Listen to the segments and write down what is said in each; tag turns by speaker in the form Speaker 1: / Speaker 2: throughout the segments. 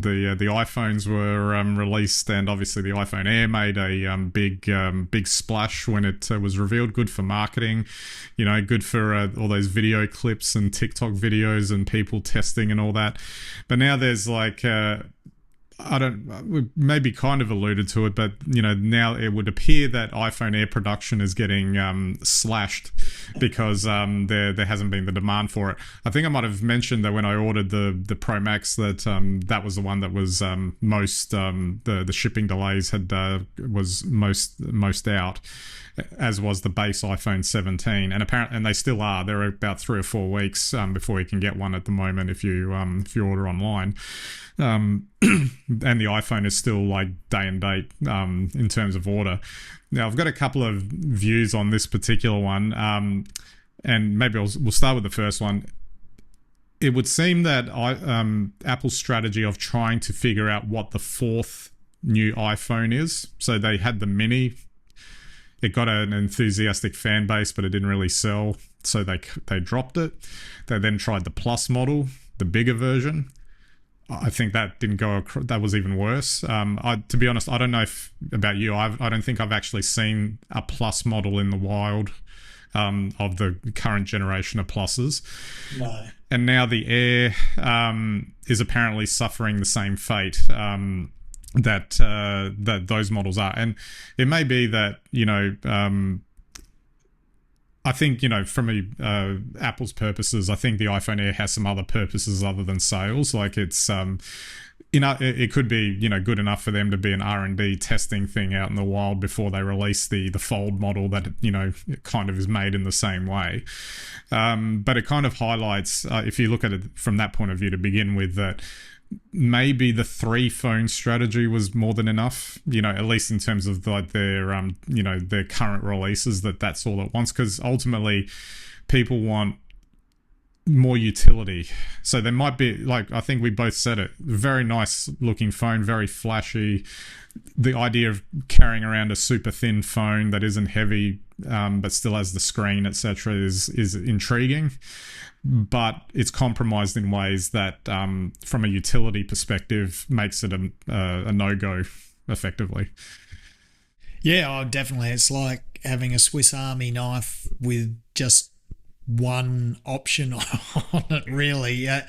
Speaker 1: The iPhones were released, and obviously the iPhone Air made a big splash when it was revealed. Good for marketing, good for all those video clips and TikTok videos and people testing and all that. But now there's like we maybe kind of alluded to it, but now it would appear that iPhone Air production is getting slashed because there hasn't been the demand for it. I think I might have mentioned that when I ordered the Pro Max that that was the one that was most the shipping delays was most out, as was the base iPhone 17, and they still are. They're about 3 or 4 weeks before you can get one at the moment if you order online. And the iPhone is still like day and date in terms of order. Now, I've got a couple of views on this particular one, and maybe we'll start with the first one. It would seem that Apple's strategy of trying to figure out what the fourth new iPhone is. So they had the Mini. It got an enthusiastic fan base, but it didn't really sell, so they dropped it. They then tried the Plus model, the bigger version. I think that didn't go. That was even worse. To be honest, I don't know about you. I don't think I've actually seen a Plus model in the wild of the current generation of Pluses.
Speaker 2: No.
Speaker 1: And now the Air is apparently suffering the same fate that those models are. And it may be that I think, from Apple's purposes, I think the iPhone Air has some other purposes other than sales. Like it's, it could be, good enough for them to be an R&D testing thing out in the wild before they release the Fold model that, it kind of is made in the same way. But it kind of highlights, if you look at it from that point of view to begin with, that maybe the 3 phone strategy was more than enough, at least in terms of like their their current releases, that's all it wants, because ultimately people want more utility. So there might be, like, I think we both said it, very nice looking phone, very flashy. The idea of carrying around a super thin phone that isn't heavy but still has the screen, etc., is intriguing. But it's compromised in ways that, from a utility perspective, makes it a no-go, effectively.
Speaker 2: Yeah, definitely. It's like having a Swiss Army knife with just one option on it, really. I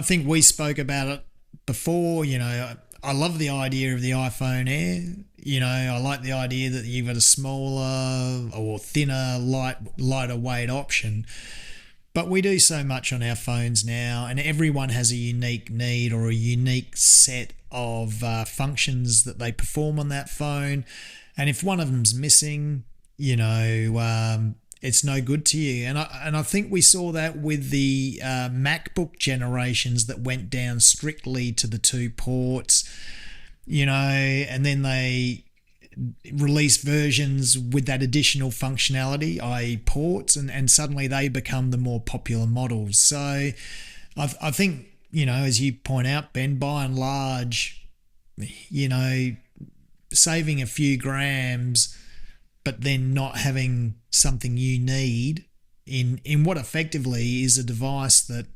Speaker 2: think we spoke about it before. I love the idea of the iPhone Air. I like the idea that you've got a smaller or thinner, lighter weight option. But we do so much on our phones now, and everyone has a unique need or a unique set of functions that they perform on that phone. And if one of them's missing, it's no good to you. And I think we saw that with the MacBook generations that went down strictly to the 2 ports, and then they release versions with that additional functionality, i.e. ports, and suddenly they become the more popular models. So I think, as you point out, Ben, by and large, saving a few grams but then not having something you need in what effectively is a device that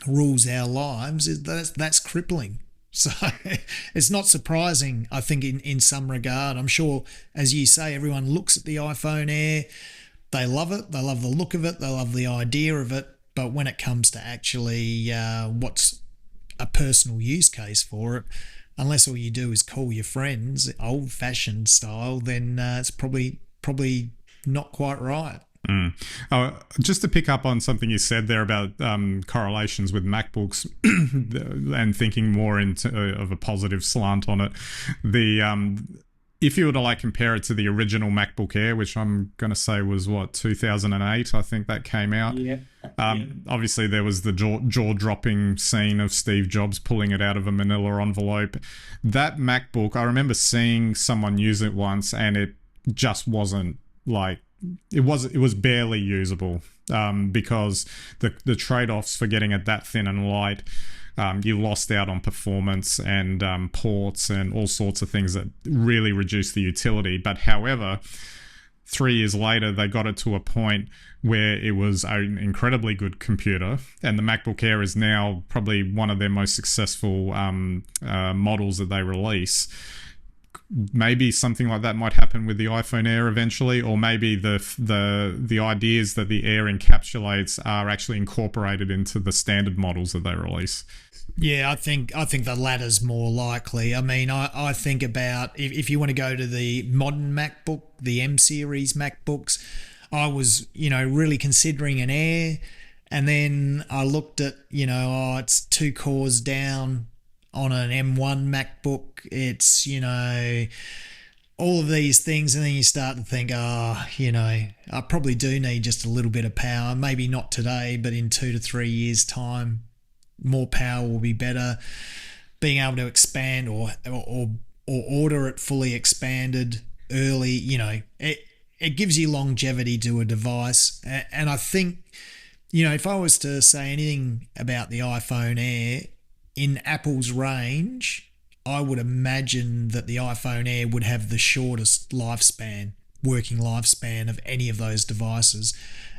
Speaker 2: rules our lives, that's crippling. So it's not surprising, I think, in some regard. I'm sure, as you say, everyone looks at the iPhone Air, they love it, they love the look of it, they love the idea of it, but when it comes to actually what's a personal use case for it, unless all you do is call your friends old-fashioned style, then it's probably not quite right.
Speaker 1: Just to pick up on something you said there about correlations with MacBooks and thinking more of a positive slant on it, if you were to compare it to the original MacBook Air, which I'm going to say was 2008, I think that came out.
Speaker 2: Yeah.
Speaker 1: Obviously there was the jaw-dropping scene of Steve Jobs pulling it out of a manila envelope. That MacBook, I remember seeing someone use it once, and it just wasn't it was barely usable because the trade-offs for getting it that thin and light, you lost out on performance and ports and all sorts of things that really reduced the utility. But however, 3 years later, they got it to a point where it was an incredibly good computer, and the MacBook Air is now probably one of their most successful models that they release. Maybe something like that might happen with the iPhone Air eventually, or maybe the ideas that the Air encapsulates are actually incorporated into the standard models that they release.
Speaker 2: Yeah, I think the latter's more likely. I mean, I think about if you want to go to the modern MacBook, the M series MacBooks, I was, really considering an Air, and then I looked at, it's 2 cores down on an M1 MacBook. It's, all of these things, and then you start to think, I probably do need just a little bit of power. Maybe not today, but in 2 to 3 years' time, more power will be better. Being able to expand or order it fully expanded early, it gives you longevity to a device. And I think, if I was to say anything about the iPhone Air in Apple's range, I would imagine that the iPhone Air would have the shortest working lifespan of any of those devices.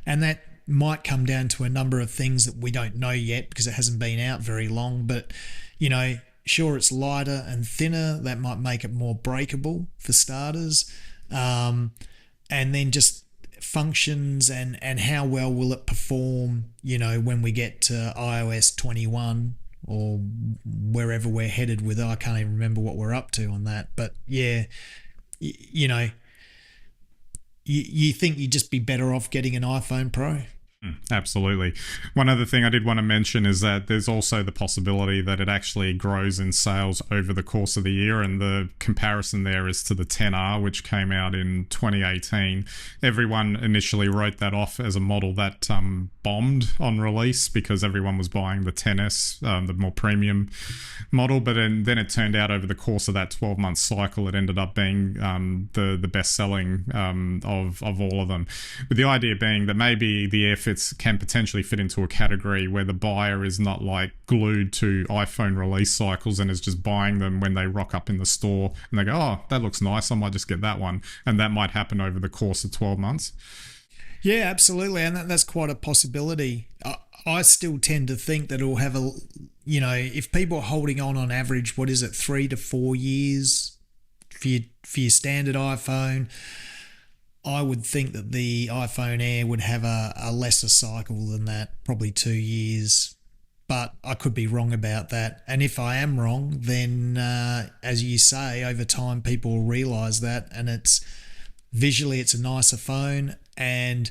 Speaker 2: And that might come down to a number of things that we don't know yet because it hasn't been out very long. But, sure, it's lighter and thinner. That might make it more breakable for starters. And then just functions and how well will it perform, when we get to iOS 21 or wherever we're headed with it. I can't even remember what we're up to on that. But, yeah, you think you'd just be better off getting an iPhone Pro?
Speaker 1: Absolutely. One other thing I did want to mention is that there's also the possibility that it actually grows in sales over the course of the year, and the comparison there is to the XR, which came out in 2018. Everyone initially wrote that off as a model that bombed on release because everyone was buying the XS, the more premium model, but then it turned out over the course of that 12-month cycle, it ended up being the best-selling of all of them, with the idea being that maybe the Airfit can potentially fit into a category where the buyer is not like glued to iPhone release cycles and is just buying them when they rock up in the store and they go, oh, that looks nice, I might just get that one. And that might happen over the course of 12 months.
Speaker 2: Yeah, absolutely. And that's quite a possibility. I still tend to think that it'll have if people are holding on average, what is it, 3 to 4 years for your standard iPhone, I would think that the iPhone Air would have a lesser cycle than that, probably 2 years. But I could be wrong about that. And if I am wrong, then as you say, over time people will realise that, and visually it's a nicer phone, and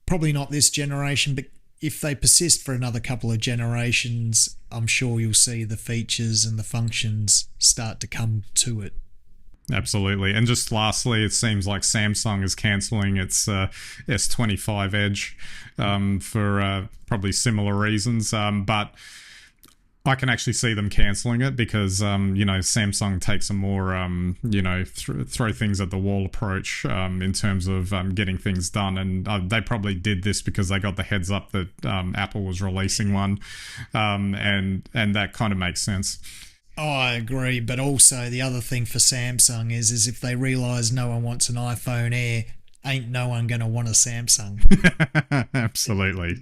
Speaker 2: probably not this generation, but if they persist for another couple of generations, I'm sure you'll see the features and the functions start to come to it.
Speaker 1: Absolutely. And just lastly, it seems like Samsung is cancelling its S25 Edge for probably similar reasons. But I can actually see them cancelling it because, Samsung takes a more, throw things at the wall approach in terms of getting things done. And they probably did this because they got the heads up that Apple was releasing one. And that kind of makes sense.
Speaker 2: Oh, I agree, but also the other thing for Samsung is if they realise no one wants an iPhone Air, ain't no one going to want a Samsung.
Speaker 1: Absolutely.